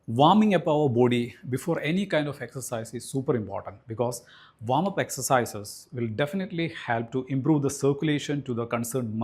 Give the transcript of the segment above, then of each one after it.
Warming up our body before any kind of exercise is super important because warm up exercises will definitely help to improve the circulation to the concerned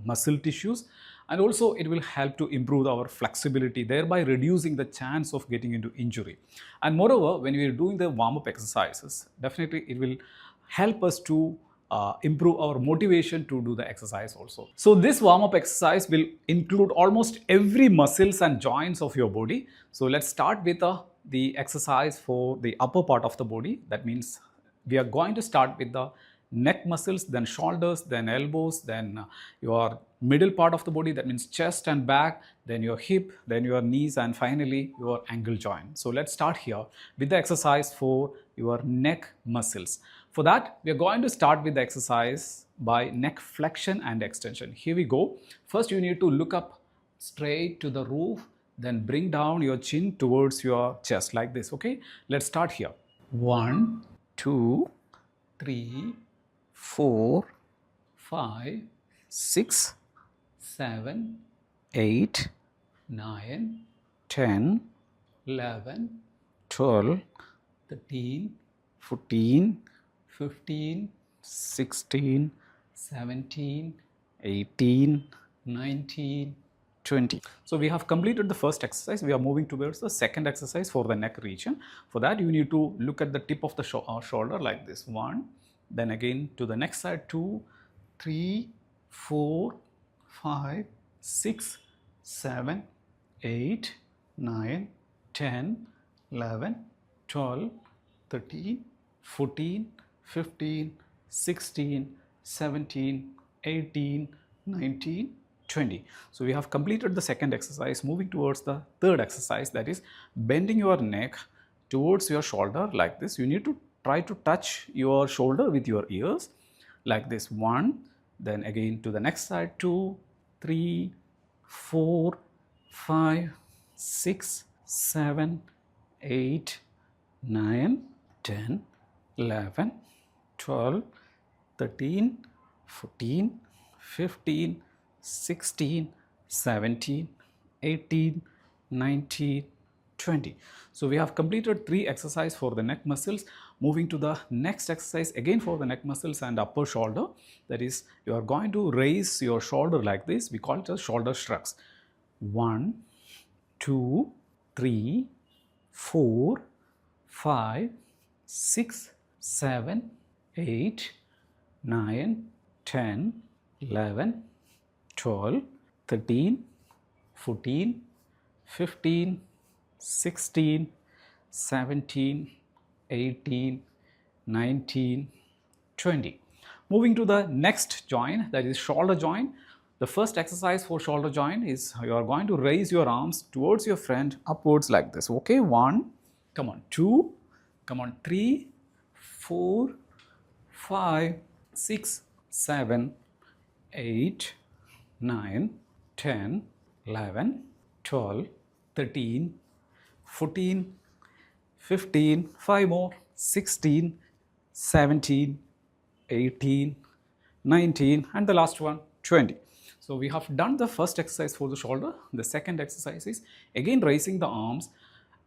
muscle tissues, and also it will help to improve our flexibility, thereby reducing the chance of getting into injury. And moreover, when we are doing the warm up exercises, definitely it will help us to improve our motivation to do the exercise also. So this warm-up exercise will include almost every muscles and joints of your body. So let's start with the exercise for the upper part of the body. That means we are going to start with the neck muscles, then shoulders, then elbows, then your middle part of the body, that means chest and back, then your hip, then your knees, and finally your ankle joint. So let's start here with the exercise for your neck muscles. For that, we are going to start with the exercise by neck flexion and extension. Here we go. First, you need to look up straight to the roof, then bring down your chin towards your chest like this. Okay, let's start here. 1, 2, 3, 4, 5, 6, 7, 8, 9, 10, 11, 12, 13, 14, 15, 16, 17, 18, 19, 20. So we have completed the first exercise. We are moving towards the second exercise for the neck region. For that, you need to look at the tip of the shoulder like this. 1, then again to the next side. 2, 3, 4, 5, 6, 7, 8, 9, 10, 11, 12, 13, 14, 15, 16, 17, 18, 19, 20. So we have completed the second exercise. Moving towards the third exercise, that is bending your neck towards your shoulder like this. You need to try to touch your shoulder with your ears like this. 1, then again to the next side. 2, 3, 4, 5, 6, 7, 8, 9, 10, 11, 12, 13, 14, 15, 16, 17, 18, 19, 20. So we have completed 3 exercises for the neck muscles. Moving to the next exercise again for the neck muscles and upper shoulder. That is, you are going to raise your shoulder like this. We call it as shoulder shrugs. 1, 2, 3, 4, 5, 6, 7, 8, 9, 10, 11, 12, 13, 14, 15, 16, 17, 18, 19, 20. Moving to the next joint, that is shoulder joint. The first exercise for shoulder joint is you are going to raise your arms towards your front upwards like this. Okay, 1, come on, 2, come on, 3, 4, 5, 6, 7, 8, 9, 10, 11, 12, 13, 14, 15, 5 more, 16, 17, 18, 19, and the last one, 20. So we have done the first exercise for the shoulder. The second exercise is again raising the arms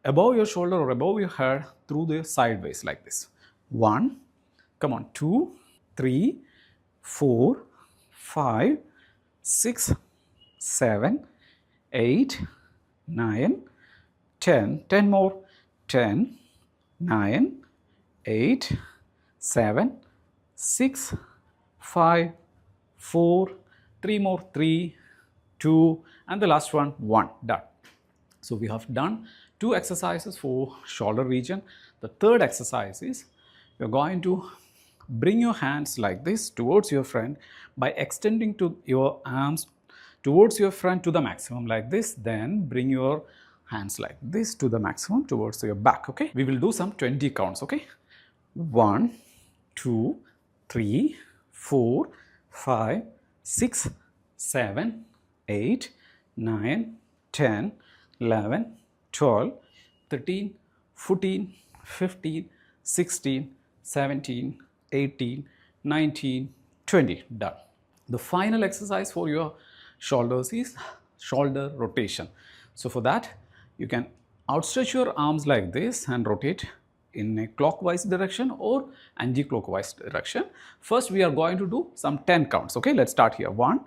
above your shoulder or above your head through the sideways like this. 1, come on, 2, 3, 4, 5, 6, 7, 8, 9, 10, 10 more, 10, 9, 8, 7, 6, 5, 4, 3 more, 3, 2, and the last one, 1. Done. So we have done 2 exercises for shoulder region. The third exercise is you're going to bring your hands like this towards your front by extending to your arms towards your front to the maximum like this. Then bring your hands like this to the maximum towards your back. Okay, we will do some 20 counts. Okay, 1, 2, 3, 4, 5, 6, 7, 8, 9, 10, 11, 12, 13, 14, 15, 16, 17, 18, 19, 20. Done. The final exercise for your shoulders is shoulder rotation. So for that, you can Outstretch your arms like this and rotate in a clockwise direction or anti-clockwise direction. First, we are going to do some 10 counts. Okay, let's start here. 1,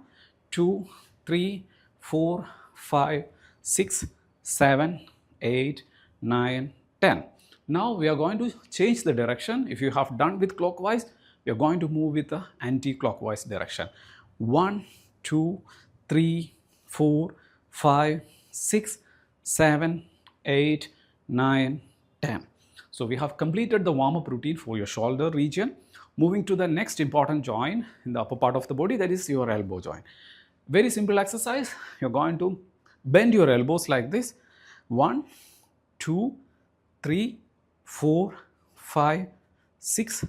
2, 3, 4, 5, 6, 7, 8, 9, 10. Now we are going to change the direction. If you have done with clockwise, we are going to move with the anti-clockwise direction. 1, 2, 3, 4, 5, 6, 7, 8, 9, 10. So we have completed the warm-up routine for your shoulder region. Moving to the next important joint in the upper part of the body, that is your elbow joint. Very simple exercise. You're going to bend your elbows like this. 1, 2, 3, 4, 5, 6,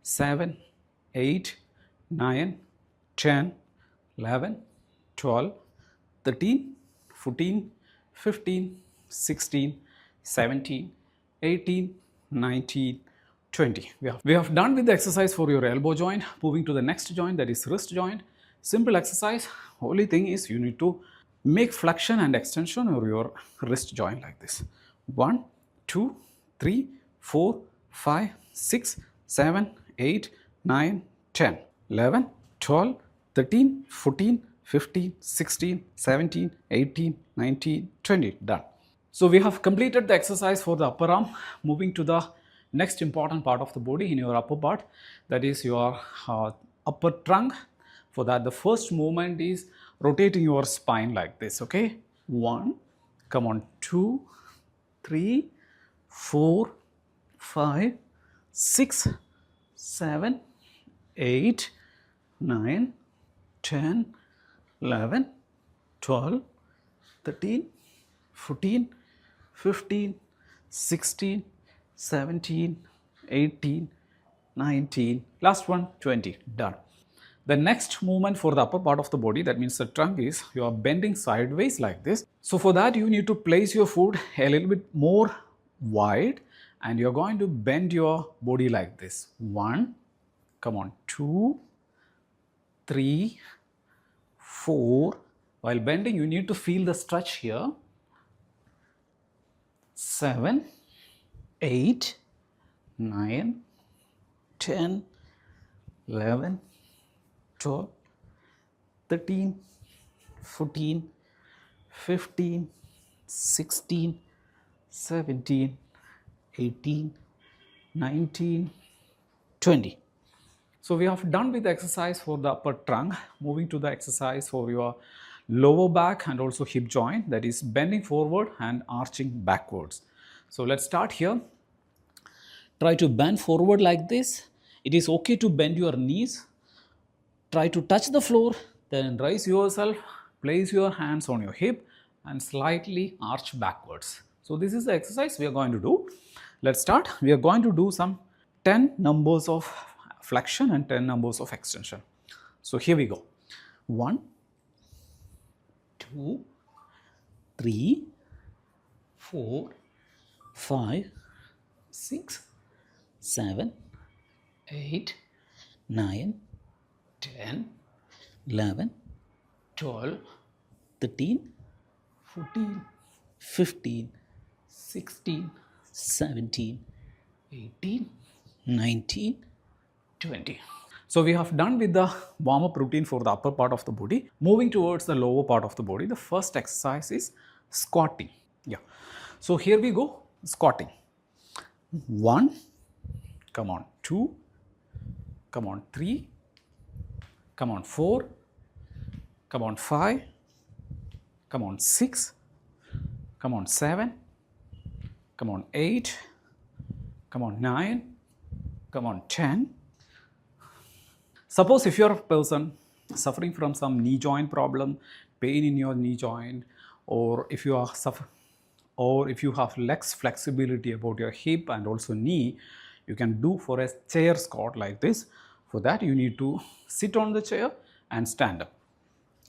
7, 8, 9, 10, 11, 12, 13, 14, 15, 16, 17, 18, 19, 20. We have done with the exercise for your elbow joint. Moving to the next joint, that is wrist joint. Simple exercise. Only thing is you need to make flexion and extension of your wrist joint like this. 1, 2, 3, 4, 5, 6, 7, 8, 9, 10, 11, 12, 13, 14, 15, 16, 17, 18, 19, 20. Done. So we have completed the exercise for the upper arm. Moving to the next important part of the body in your upper part, that is your upper trunk. For that, the first movement is rotating your spine like this. Okay, 1, come on, 2, 3, 4, 5, 6, 7, 8, 9, 10, 11, 12, 13, 14, 15, 16, 17, 18, 19, last one, 20. Done. The next movement for the upper part of the body, that means the trunk, is you are bending sideways like this. So for that, you need to place your foot a little bit more wide and you're going to bend your body like this. 1, come on, 2, 3, 4. While bending, you need to feel the stretch here. 7, 8, 9, 10, 11, 12, 13, 14, 15, 16, 17, 18, 19, 20. So we have done with the exercise for the upper trunk. Moving to the exercise for your lower back and also hip joint, that is bending forward and arching backwards. So let's start here. Try to bend forward like this. It is okay to bend your knees. Try to touch the floor, then raise yourself, place your hands on your hip and slightly arch backwards. So this is the exercise we are going to do. Let's start. We are going to do some 10 numbers of flexion and 10 numbers of extension. So here we go. 1, 2, 3, 4, 5, 6, 7, 8, 9, 10, 11, 12, 13, 14, 15, 16, 17, 18, 19, 20. So we have done with the warm-up routine for the upper part of the body. Moving towards the lower part of the body, the first exercise is squatting. Yeah. So here we go, squatting. 1, come on, 2, come on, 3, come on, 4, come on, 5, come on, 6, come on, 7, come on, 8, come on, 9, come on, 10. Suppose if you're a person suffering from some knee joint problem, pain in your knee joint, or if you have less flexibility about your hip and also knee, you can do for a chair squat like this. For that, you need to sit on the chair and stand up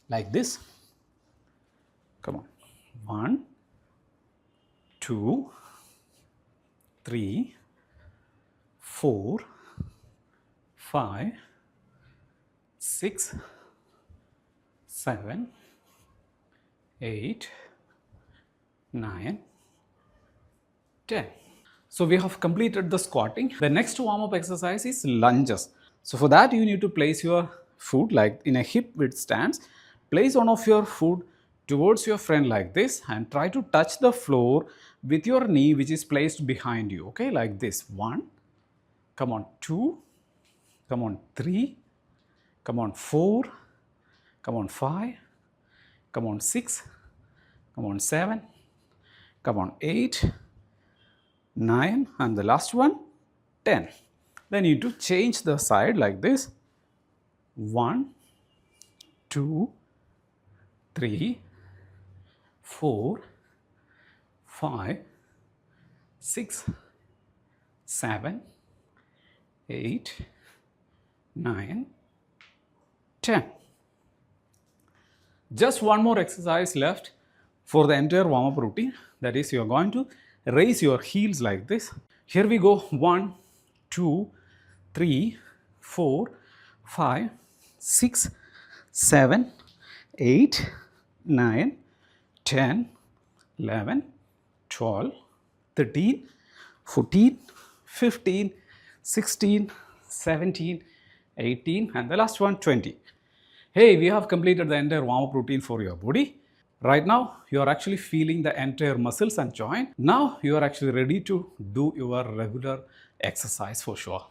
like this. Come on. 1, 2, 3, 4, 5, 6, 7, 8, 9, 10. So we have completed the squatting. The next warm-up exercise is lunges. So for that you need to place your foot like in a hip width stance. Place one of your foot towards your friend like this and try to touch the floor with your knee which is placed behind you. Okay, like this. 1, come on, 2, come on, 3, come on, 4, come on, 5, come on, 6, come on, 7, come on, 8, 9, and the last one, 10. Then you need to change the side like this. 1, 2, 3, 4, 5, 6, 7, 8, 9, 10. Just one more exercise left for the entire warm-up routine. That is, you are going to raise your heels like this. Here we go. 1, 2, 3, 4, 5, 6, 7, 8, 9, 10, 11, 12, 13, 14, 15, 16, 17, 18, and the last one, 20. Hey, we have completed the entire warm-up routine for your body. Right now, you are actually feeling the entire muscles and joint. Now, you are actually ready to do your regular exercise for sure.